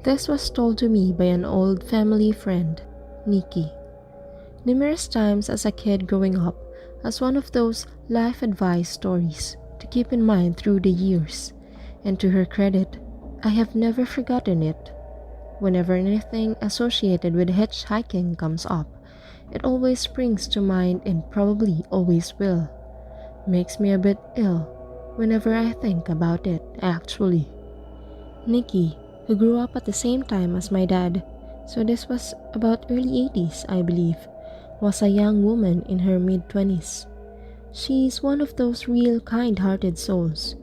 This was told to me by an old family friend, Nikki, numerous times as a kid growing up, as one of those life advice stories to keep in mind through the years. And to her credit, I have never forgotten it. Whenever anything associated with hitchhiking comes up, it always springs to mind and probably always will. Makes me a bit ill whenever I think about it, actually. Nikki, who grew up at the same time as my dad, so this was about early 80s, I believe, was a young woman in her mid-20s. She's one of those real kind-hearted souls,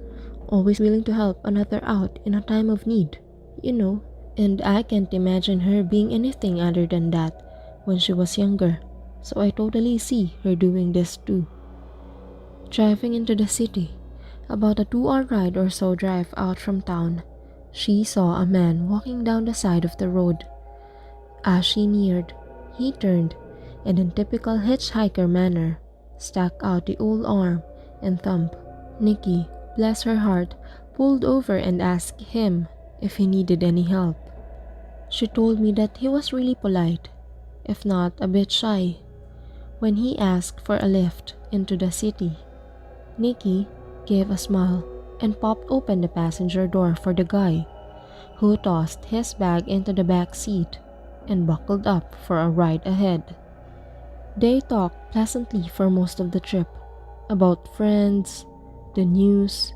always willing to help another out in a time of need, and I can't imagine her being anything other than that when she was younger, so I totally see her doing this too. Driving into the city, about a 2-hour ride or so drive out from town, she saw a man walking down the side of the road. As she neared, he turned and in typical hitchhiker manner, stuck out the old arm and thumb. Nikki, bless her heart, pulled over and asked him if he needed any help. She told me that he was really polite, if not a bit shy, when he asked for a lift into the city. Nikki gave a smile and popped open the passenger door for the guy, who tossed his bag into the back seat and buckled up for a ride ahead. They talked pleasantly for most of the trip, about friends, the news,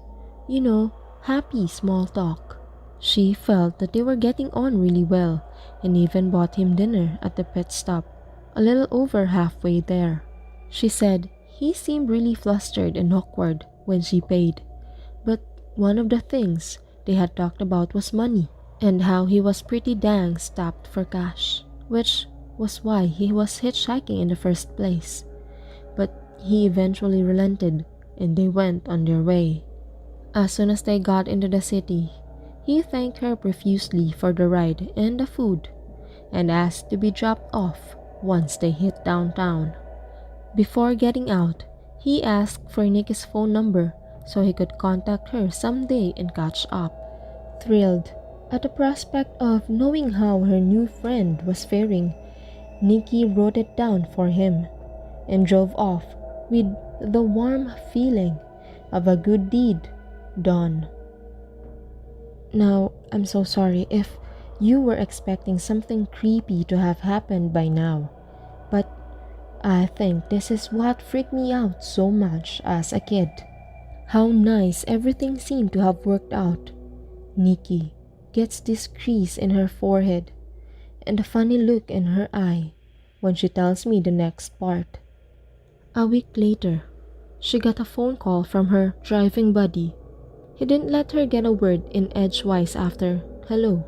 happy small talk. She felt that they were getting on really well and even bought him dinner at the pit stop, a little over halfway there. She said he seemed really flustered and awkward when she paid, but one of the things they had talked about was money and how he was pretty dang strapped for cash, which was why he was hitchhiking in the first place. But he eventually relented and they went on their way. As soon as they got into the city, he thanked her profusely for the ride and the food and asked to be dropped off once they hit downtown. Before getting out, he asked for Nikki's phone number so he could contact her someday and catch up. Thrilled at the prospect of knowing how her new friend was faring, Nikki wrote it down for him and drove off with the warm feeling of a good deed done. Now, I'm so sorry if you were expecting something creepy to have happened by now, but I think this is what freaked me out so much as a kid. How nice everything seemed to have worked out. Nikki gets this crease in her forehead and a funny look in her eye when she tells me the next part. A week later, she got a phone call from her driving buddy. He didn't let her get a word in edgewise after hello,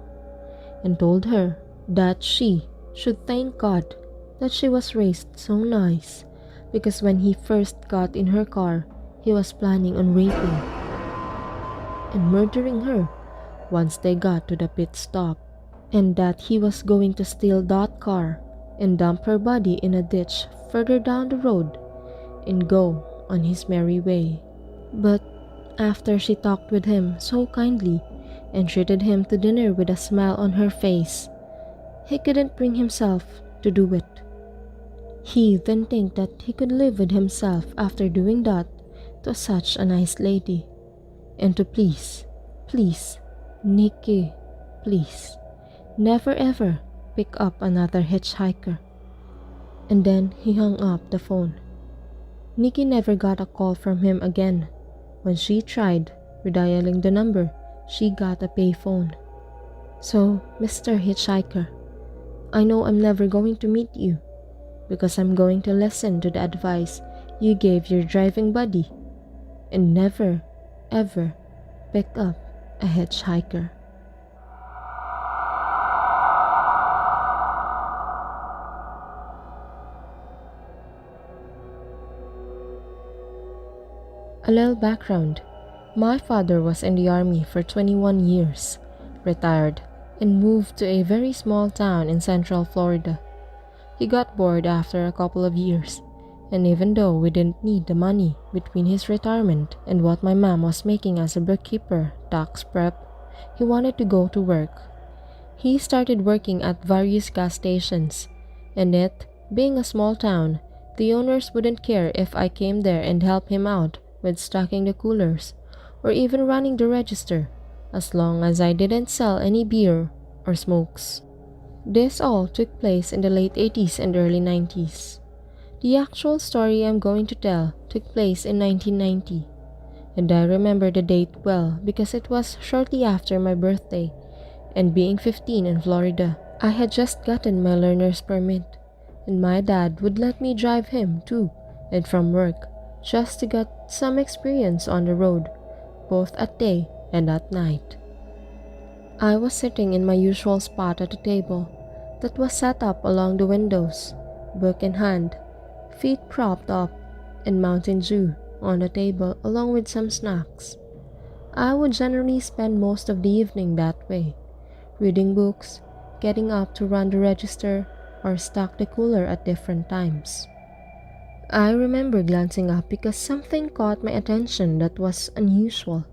and told her that she should thank God that she was raised so nice, because when he first got in her car, he was planning on raping and murdering her once they got to the pit stop, and that he was going to steal that car and dump her body in a ditch further down the road and go on his merry way. But after she talked with him so kindly and treated him to dinner with a smile on her face, he couldn't bring himself to do it. He then think that he could live with himself after doing that to such a nice lady, and to please, Nikki, please, never ever pick up another hitchhiker. And then he hung up the phone. Nikki never got a call from him again. When she tried redialing the number, she got a payphone. So, Mr. Hitchhiker, I know I'm never going to meet you, because I'm going to listen to the advice you gave your driving buddy and never, ever pick up a hitchhiker. A little background. My father was in the army for 21 years, retired, and moved to a very small town in central Florida. He got bored after a couple of years, and even though we didn't need the money between his retirement and what my mom was making as a bookkeeper tax prep, he wanted to go to work. He started working at various gas stations, and it, being a small town, the owners wouldn't care if I came there and helped him out with stocking the coolers or even running the register, as long as I didn't sell any beer or smokes. This all took place in the late 80s and early 90s. The actual story I'm going to tell took place in 1990, and I remember the date well because it was shortly after my birthday, and being 15 in Florida, I had just gotten my learner's permit, and my dad would let me drive him to and from work just to get some experience on the road, both at day and at night. I was sitting in my usual spot at a table that was set up along the windows, book in hand, feet propped up, and Mountain Dew on the table along with some snacks. I would generally spend most of the evening that way, reading books, getting up to run the register, or stock the cooler at different times. I remember glancing up because something caught my attention that was unusual,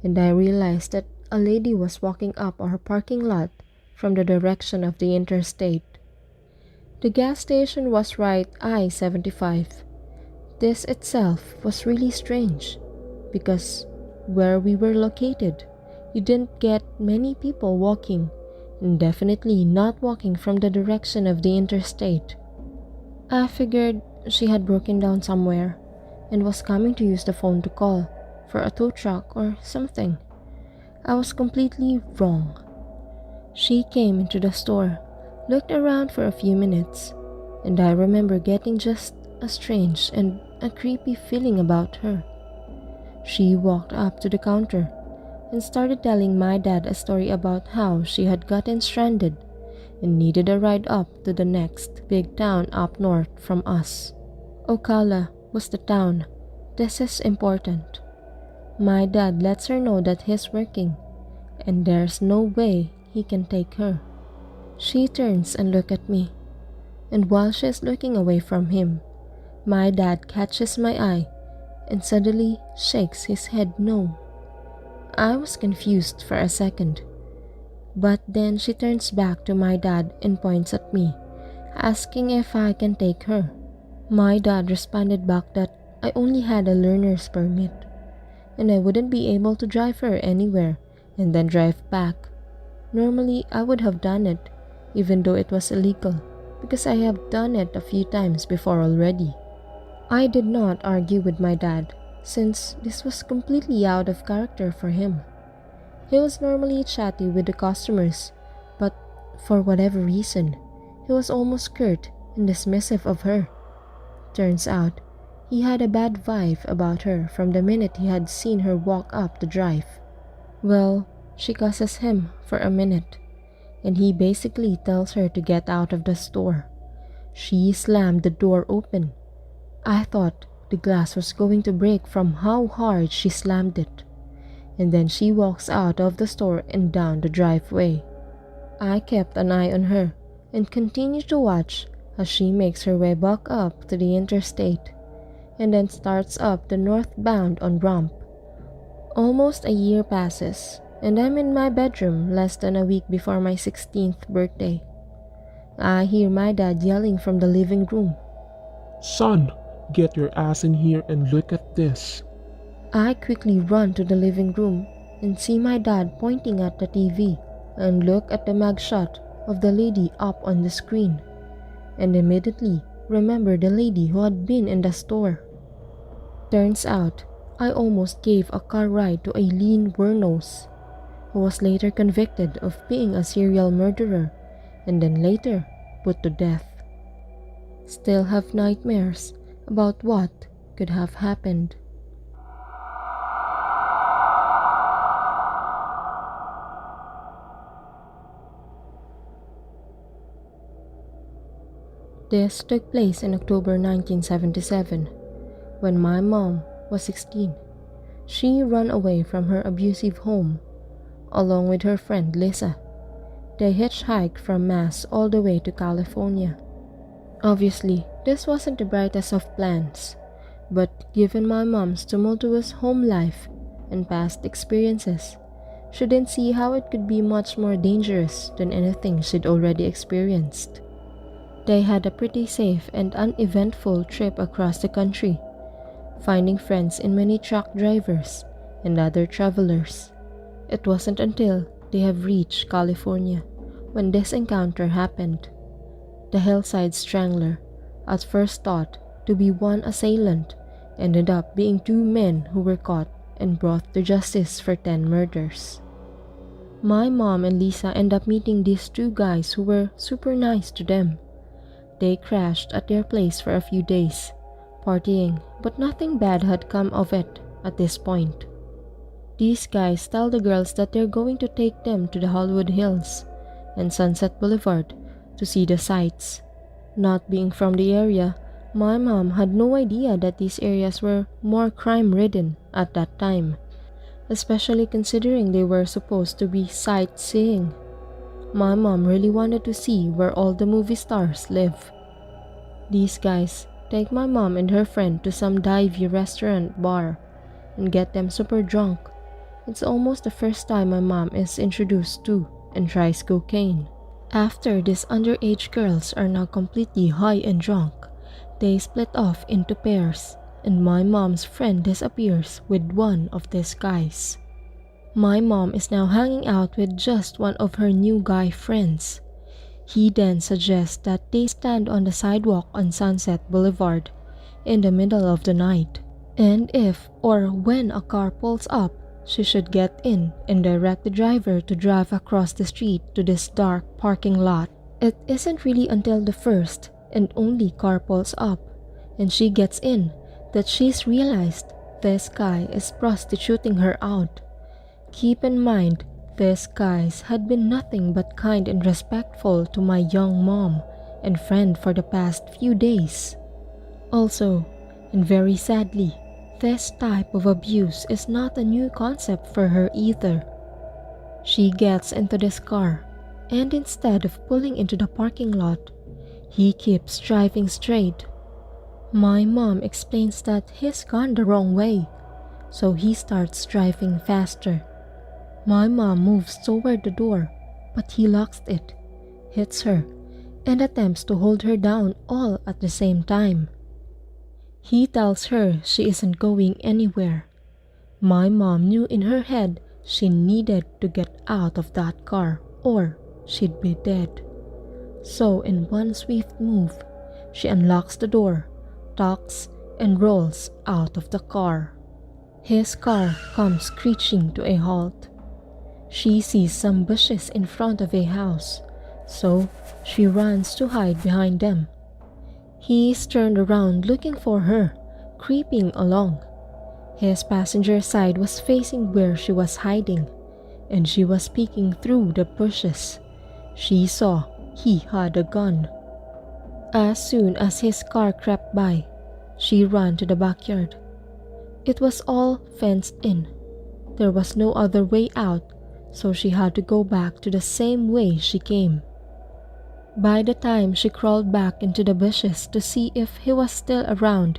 and I realized that a lady was walking up our parking lot from the direction of the interstate. The gas station was right I-75. This itself was really strange because where we were located, you didn't get many people walking, and definitely not walking from the direction of the interstate. I figured she had broken down somewhere and was coming to use the phone to call for a tow truck or something. I was completely wrong. She came into the store, looked around for a few minutes, and I remember getting just a strange and a creepy feeling about her. She walked up to the counter and started telling my dad a story about how she had gotten stranded and needed a ride up to the next big town up north from us. Ocala was the town. This is important. My dad lets her know that he's working, and there's no way he can take her. She turns and looks at me, and while she's looking away from him, my dad catches my eye and suddenly shakes his head no. I was confused for a second, but then she turns back to my dad and points at me, asking if I can take her. My dad responded back that I only had a learner's permit, and I wouldn't be able to drive her anywhere and then drive back. Normally, I would have done it, even though it was illegal, because I have done it a few times before already. I did not argue with my dad, since this was completely out of character for him. He was normally chatty with the customers, but for whatever reason, he was almost curt and dismissive of her. Turns out, he had a bad vibe about her from the minute he had seen her walk up the drive. Well, she cusses him for a minute, and he basically tells her to get out of the store. She slammed the door open. I thought the glass was going to break from how hard she slammed it, and then she walks out of the store and down the driveway. I kept an eye on her and continued to watch as she makes her way back up to the interstate and then starts up the northbound on ramp. Almost a year passes, and I'm in my bedroom less than a week before my 16th birthday. I hear my dad yelling from the living room, "Son, get your ass in here and look at this." I quickly run to the living room and see my dad pointing at the TV and look at the mugshot of the lady up on the screen, and immediately remember the lady who had been in the store. Turns out, I almost gave a car ride to Aileen Wuornos, who was later convicted of being a serial murderer and then later put to death. Still have nightmares about what could have happened. This took place in October 1977, when my mom was 16. She ran away from her abusive home, along with her friend Lisa. They hitchhiked from Mass all the way to California. Obviously, this wasn't the brightest of plans, but given my mom's tumultuous home life and past experiences, She didn't see how it could be much more dangerous than anything she'd already experienced. They had a pretty safe and uneventful trip across the country, finding friends in many truck drivers and other travelers. It wasn't until they have reached California when this encounter happened. The hillside strangler, at first thought to be one assailant, ended up being two men who were caught and brought to justice for 10 murders. My mom and Lisa end up meeting these two guys who were super nice to them. They crashed at their place for a few days, partying, but nothing bad had come of it at this point. These guys tell the girls that they're going to take them to the Hollywood Hills and Sunset Boulevard to see the sights. Not being from the area, my mom had no idea that these areas were more crime-ridden at that time, especially considering they were supposed to be sightseeing. My mom really wanted to see where all the movie stars live. These guys take my mom and her friend to some divey restaurant bar and get them super drunk. It's almost the first time my mom is introduced to and tries cocaine. After these underage girls are now completely high and drunk, they split off into pairs, and my mom's friend disappears with one of these guys. My mom is now hanging out with just one of her new guy friends. He then suggests that they stand on the sidewalk on Sunset Boulevard in the middle of the night, and if or when a car pulls up, she should get in and direct the driver to drive across the street to this dark parking lot. It isn't really until the first and only car pulls up and she gets in that she's realized this guy is prostituting her out. Keep in mind, these guys had been nothing but kind and respectful to my young mom and friend for the past few days. Also, and very sadly, this type of abuse is not a new concept for her either. She gets into this car, and instead of pulling into the parking lot, he keeps driving straight. My mom explains that he's gone the wrong way, so he starts driving faster. My mom moves toward the door, but he locks it, hits her, and attempts to hold her down all at the same time. He tells her she isn't going anywhere. My mom knew in her head she needed to get out of that car or she'd be dead. So in one swift move, she unlocks the door, tucks, and rolls out of the car. His car comes screeching to a halt. She sees some bushes in front of a house, so she runs to hide behind them. He's turned around looking for her, creeping along. His passenger side was facing where she was hiding, and she was peeking through the bushes. She saw he had a gun. As soon as his car crept by, she ran to the backyard. It was all fenced in. There was no other way out, so she had to go back to the same way she came. By the time she crawled back into the bushes to see if he was still around,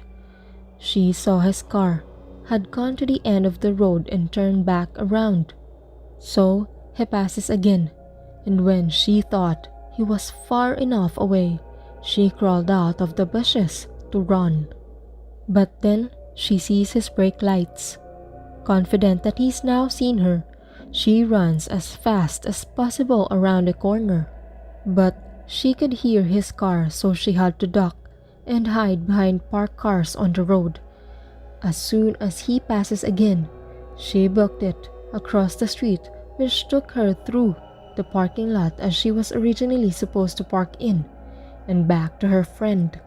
she saw his car had gone to the end of the road and turned back around. So he passes again, and when she thought he was far enough away, she crawled out of the bushes to run. But then she sees his brake lights. Confident that he's now seen her, she runs as fast as possible around the corner. But she could hear his car, so she had to duck and hide behind parked cars on the road. As soon as he passes again, she booked it across the street, which took her through the parking lot as she was originally supposed to park in, and back to her friend.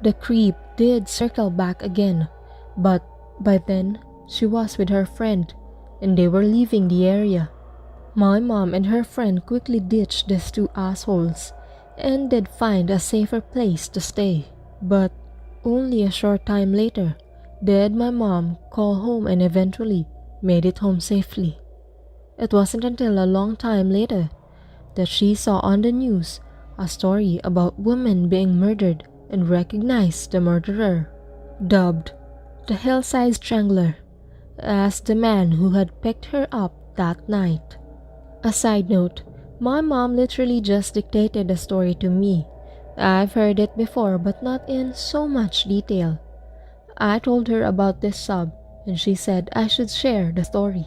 The creep did circle back again, but by then she was with her friend, and they were leaving the area. My mom and her friend quickly ditched these two assholes and did find a safer place to stay. But only a short time later did my mom call home and eventually made it home safely. It wasn't until a long time later that she saw on the news a story about women being murdered and recognized the murderer, dubbed the Hillside Strangler, as the man who had picked her up that night. A side note, my mom literally just dictated the story to me. I've heard it before but not in so much detail. I told her about this sub and she said I should share the story.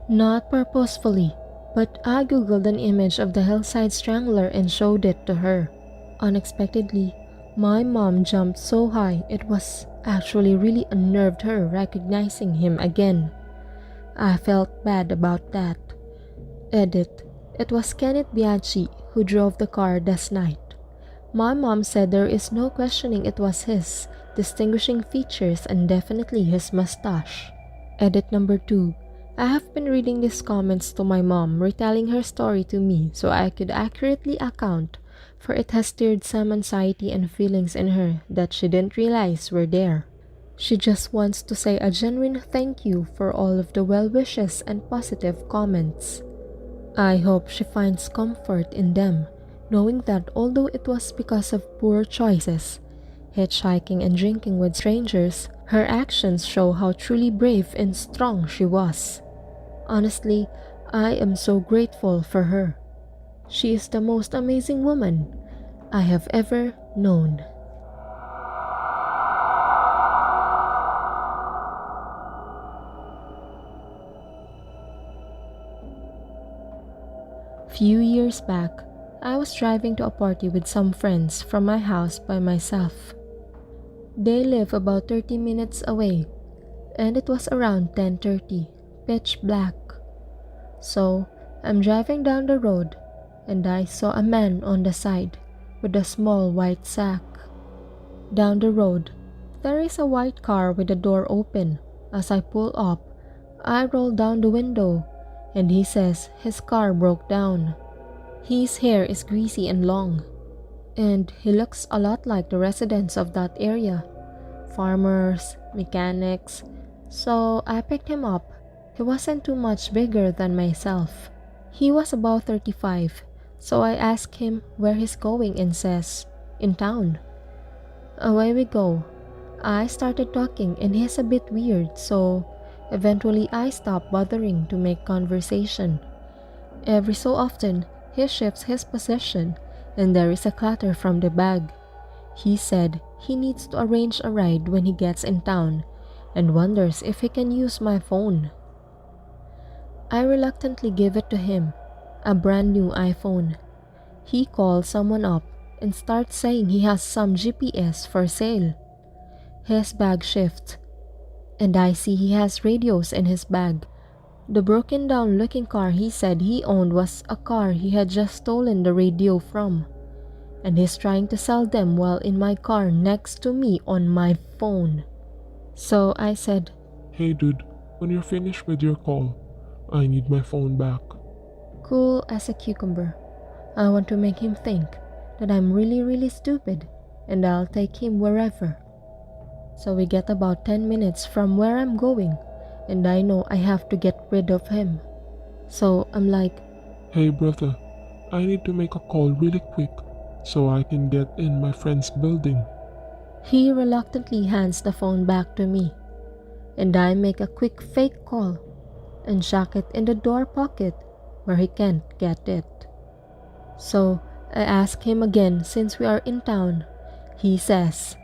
Not purposefully, but I googled an image of the hillside strangler and showed it to her. Unexpectedly, my mom jumped so high it was actually really unnerved her recognizing him again. I felt bad about that. Edit. It was Kenneth Biaggi who drove the car that night. My mom said there is no questioning it was his distinguishing features and definitely his mustache. Edit number 2. I have been reading these comments to my mom, retelling her story to me so I could accurately account, for it has stirred some anxiety and feelings in her that she didn't realize were there. She just wants to say a genuine thank you for all of the well wishes and positive comments. I hope she finds comfort in them, knowing that although it was because of poor choices, hitchhiking and drinking with strangers, her actions show how truly brave and strong she was. Honestly, I am so grateful for her. She is the most amazing woman I have ever known. Few years back, I was driving to a party with some friends from my house by myself. They live about 30 minutes away, and it was around 10:30, pitch black. So, I'm driving down the road, and I saw a man on the side with a small white sack. Down the road, there is a white car with the door open. As I pull up, I roll down the window, and he says his car broke down. His hair is greasy and long, and he looks a lot like the residents of that area. Farmers, mechanics. So I picked him up. He wasn't too much bigger than myself. He was about 35, so I asked him where he's going and says, "In town." Away we go. I started talking and he's a bit weird, so eventually I stopped bothering to make conversation. Every so often, he shifts his position and there is a clatter from the bag. He said he needs to arrange a ride when he gets in town and wonders if he can use my phone. I reluctantly give it to him, a brand new iPhone. He calls someone up and starts saying he has some GPS for sale. His bag shifts, and I see he has radios in his bag. The broken down looking car he said he owned was a car he had just stolen the radio from, and he's trying to sell them while in my car next to me on my phone. So I said, Hey dude, when you're finished with your call, I need my phone back. cool as a cucumber. I want to make him think that I'm really stupid and I'll take him wherever. So we get about 10 minutes from where I'm going and I know I have to get rid of him. So I'm like, Hey brother, I need to make a call really quick so I can get in my friend's building. he reluctantly hands the phone back to me and I make a quick fake call and chuck it in the door pocket where he can't get it. So I ask him again since we are in town. He says,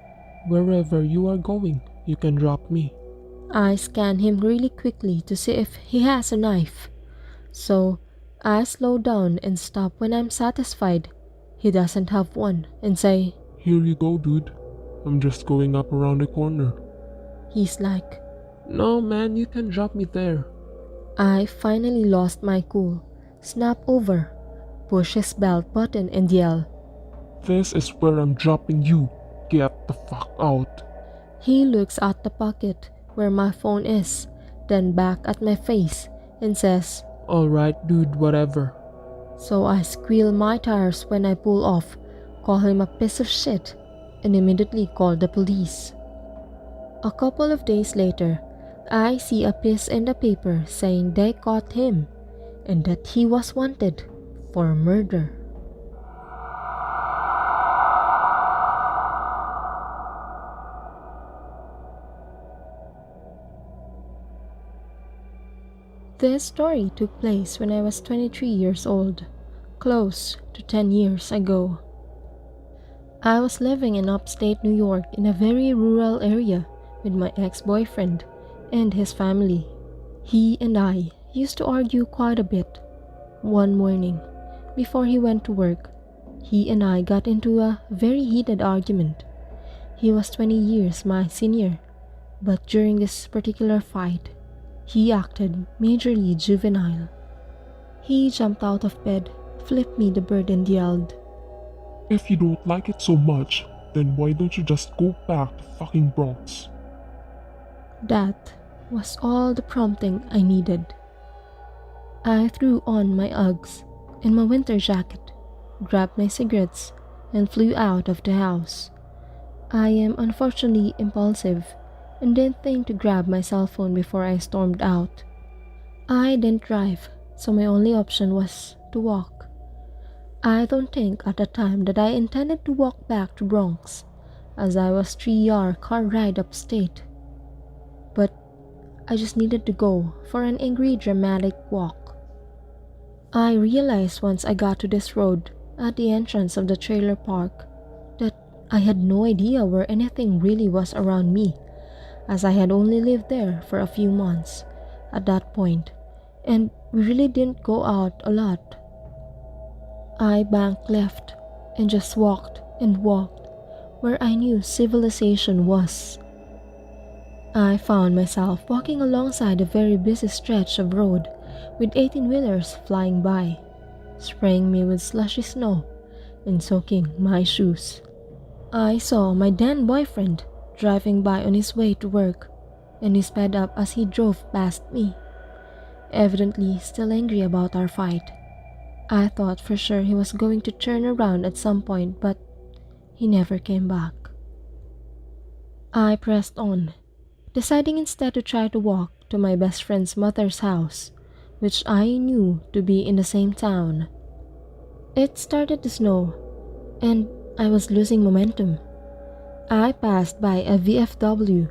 Wherever you are going, you can drop me. I scan him really quickly to see if he has a knife. So I slow down and stop when I'm satisfied he doesn't have one and say, Here you go dude, I'm just going up around the corner. he's like, No man, you can drop me there. I finally lost my cool, snap over, push his belt button and yell. This is where I'm dropping you. Get the fuck out. He looks at the pocket where my phone is, then back at my face and says, Alright dude, whatever. so I squeal my tires when I pull off, call him a piece of shit, and immediately call the police. A couple of days later, I see a piece in the paper saying they caught him and that he was wanted for murder. This story took place when I was 23 years old, close to 10 years ago. I was living in upstate New York in a very rural area with my ex-boyfriend and his family. He and I used to argue quite a bit. One morning, before he went to work, he and I got into a very heated argument. He was 20 years my senior, but during this particular fight, he acted majorly juvenile. He jumped out of bed, flipped me the bird and yelled, If you don't like it so much, then why don't you just go back to fucking Bronx? That was all the prompting I needed. I threw on my Uggs and my winter jacket, grabbed my cigarettes, and flew out of the house. I am unfortunately impulsive and didn't think to grab my cell phone before I stormed out. I didn't drive, so my only option was to walk. I don't think at the time that I intended to walk back to Bronx, as I was 3 hour car ride upstate. But I just needed to go for an angry dramatic walk. I realized once I got to this road at the entrance of the trailer park that I had no idea where anything really was around me, as I had only lived there for a few months at that point, and we really didn't go out a lot. I banked left and just walked and walked where I knew civilization was. I found myself walking alongside a very busy stretch of road with 18-wheelers flying by, spraying me with slushy snow and soaking my shoes. I saw my then boyfriend driving by on his way to work, and he sped up as he drove past me, evidently still angry about our fight. I thought for sure he was going to turn around at some point, but he never came back. I pressed on, deciding instead to try to walk to my best friend's mother's house, which I knew to be in the same town. It started to snow, and I was losing momentum. I passed by a VFW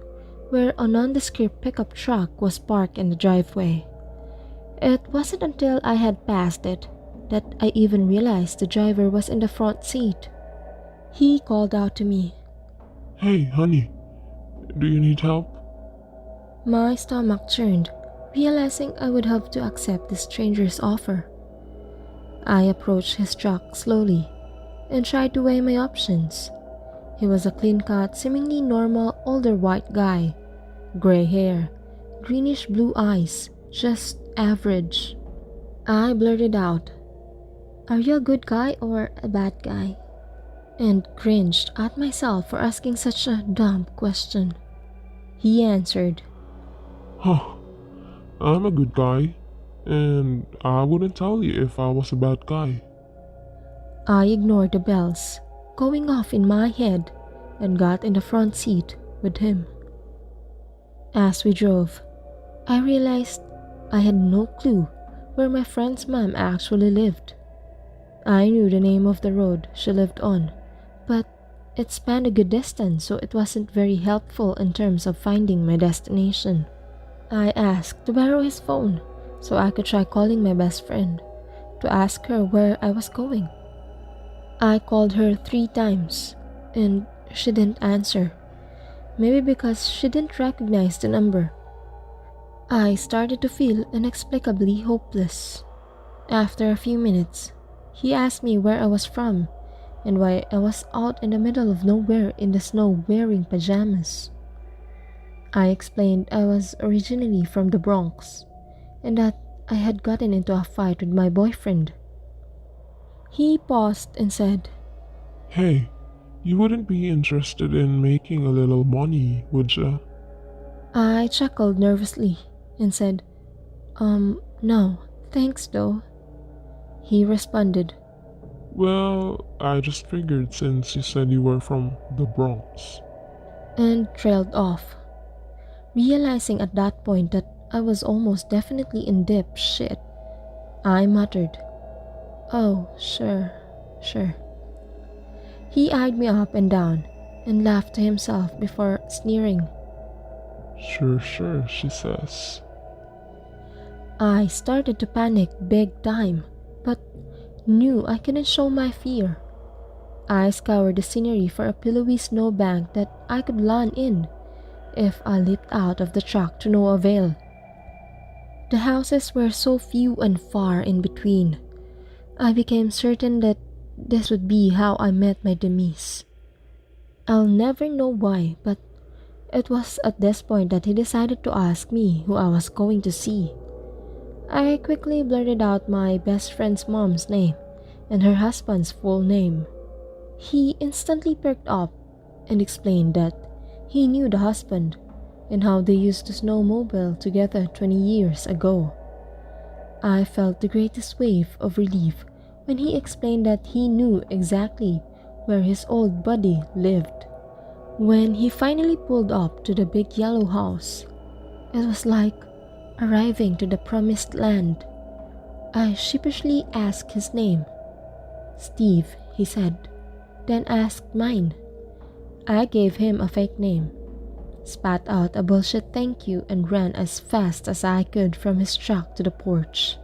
where a nondescript pickup truck was parked in the driveway. It wasn't until I had passed it that I even realized the driver was in the front seat. He called out to me. Hey, honey, do you need help? My stomach churned, realizing I would have to accept the stranger's offer. I approached his truck slowly and tried to weigh my options. He was a clean-cut, seemingly normal older white guy. Gray hair, greenish blue eyes, just average. I blurted out, "Are you a good guy or a bad guy?" and cringed at myself for asking such a dumb question. He answered, Huh, I'm a good guy, and I wouldn't tell you if I was a bad guy. I ignored the bells going off in my head and got in the front seat with him. As we drove, I realized I had no clue where my friend's mom actually lived. I knew the name of the road she lived on, but it spanned a good distance, so it wasn't very helpful in terms of finding my destination. I asked to borrow his phone so I could try calling my best friend to ask her where I was going. I called her 3 times and she didn't answer, maybe because she didn't recognize the number. I started to feel inexplicably hopeless. After a few minutes, he asked me where I was from and why I was out in the middle of nowhere in the snow wearing pajamas. I explained I was originally from the Bronx and that I had gotten into a fight with my boyfriend. He paused and said, Hey, you wouldn't be interested in making a little money, would ya? I chuckled nervously and said, no, thanks though. He responded, Well, I just figured since you said you were from the Bronx. and trailed off. Realizing at that point that I was almost definitely in deep shit, I muttered, "Oh, sure." He eyed me up and down and laughed to himself before sneering. Sure, she says. I started to panic big time, but knew I couldn't show my fear. I scoured the scenery for a pillowy snowbank that I could land in if I leaped out of the truck to no avail. The houses were so few and far in between. I became certain that this would be how I met my demise. I'll never know why, but it was at this point that he decided to ask me who I was going to see. I quickly blurted out my best friend's mom's name and her husband's full name. He instantly perked up and explained that he knew the husband and how they used to snowmobile together 20 years ago. I felt the greatest wave of relief when he explained that he knew exactly where his old buddy lived. When he finally pulled up to the big yellow house, it was like arriving to the promised land. I sheepishly asked his name. "Steve," he said, then asked mine. I gave him a fake name, spat out a bullshit thank you, and ran as fast as I could from his truck to the porch.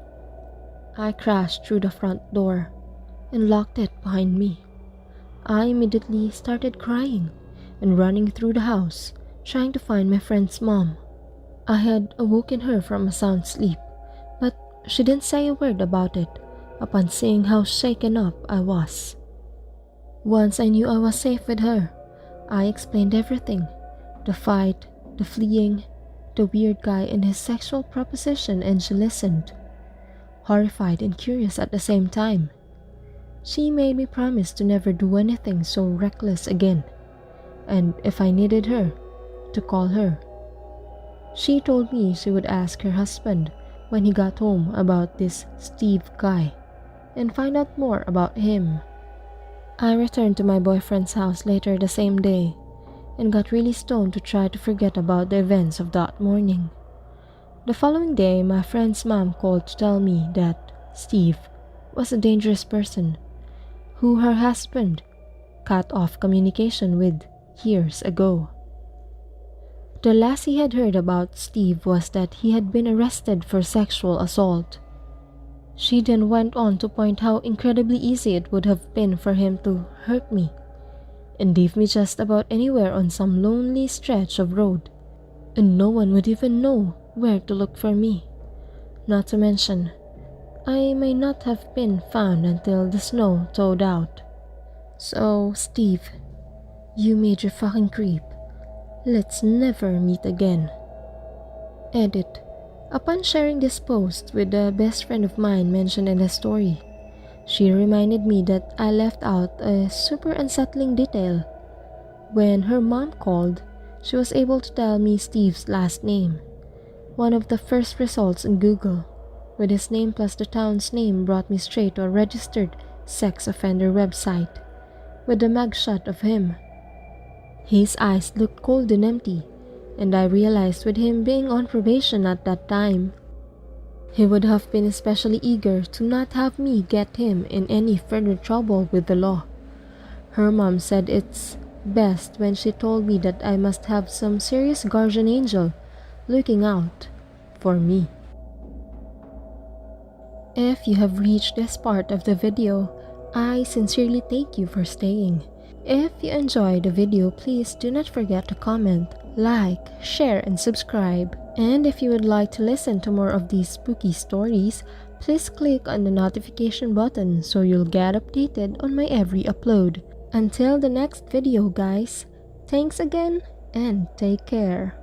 I crashed through the front door and locked it behind me. I immediately started crying and running through the house, trying to find my friend's mom. I had awoken her from a sound sleep, but she didn't say a word about it upon seeing how shaken up I was. Once I knew I was safe with her, I explained everything: the fight, the fleeing, the weird guy and his sexual proposition, and she listened, horrified and curious at the same time. She made me promise to never do anything so reckless again, and if I needed her, to call her. She told me she would ask her husband when he got home about this Steve guy and find out more about him. I returned to my boyfriend's house later the same day and got really stoned to try to forget about the events of that morning. The following day, my friend's mom called to tell me that Steve was a dangerous person who her husband cut off communication with years ago. The last he had heard about Steve was that he had been arrested for sexual assault. She then went on to point how incredibly easy it would have been for him to hurt me and leave me just about anywhere on some lonely stretch of road, and no one would even know where to look for me. Not to mention, I may not have been found until the snow thawed out. So, Steve, you major fucking creep. Let's never meet again. Edit. Upon sharing this post with the best friend of mine mentioned in the story, she reminded me that I left out a super unsettling detail. When her mom called, she was able to tell me Steve's last name, one of the first results in Google, with his name plus the town's name brought me straight to a registered sex offender website, with a mugshot of him. His eyes looked cold and empty, and I realized with him being on probation at that time, he would have been especially eager to not have me get him in any further trouble with the law. Her mom said it's best when she told me that I must have some serious guardian angel looking out for me. If you have reached this part of the video, I sincerely thank you for staying. If you enjoyed the video, please do not forget to comment, like, share, and subscribe. And if you would like to listen to more of these spooky stories, please click on the notification button so you'll get updated on my every upload. Until the next video, guys, thanks again and take care.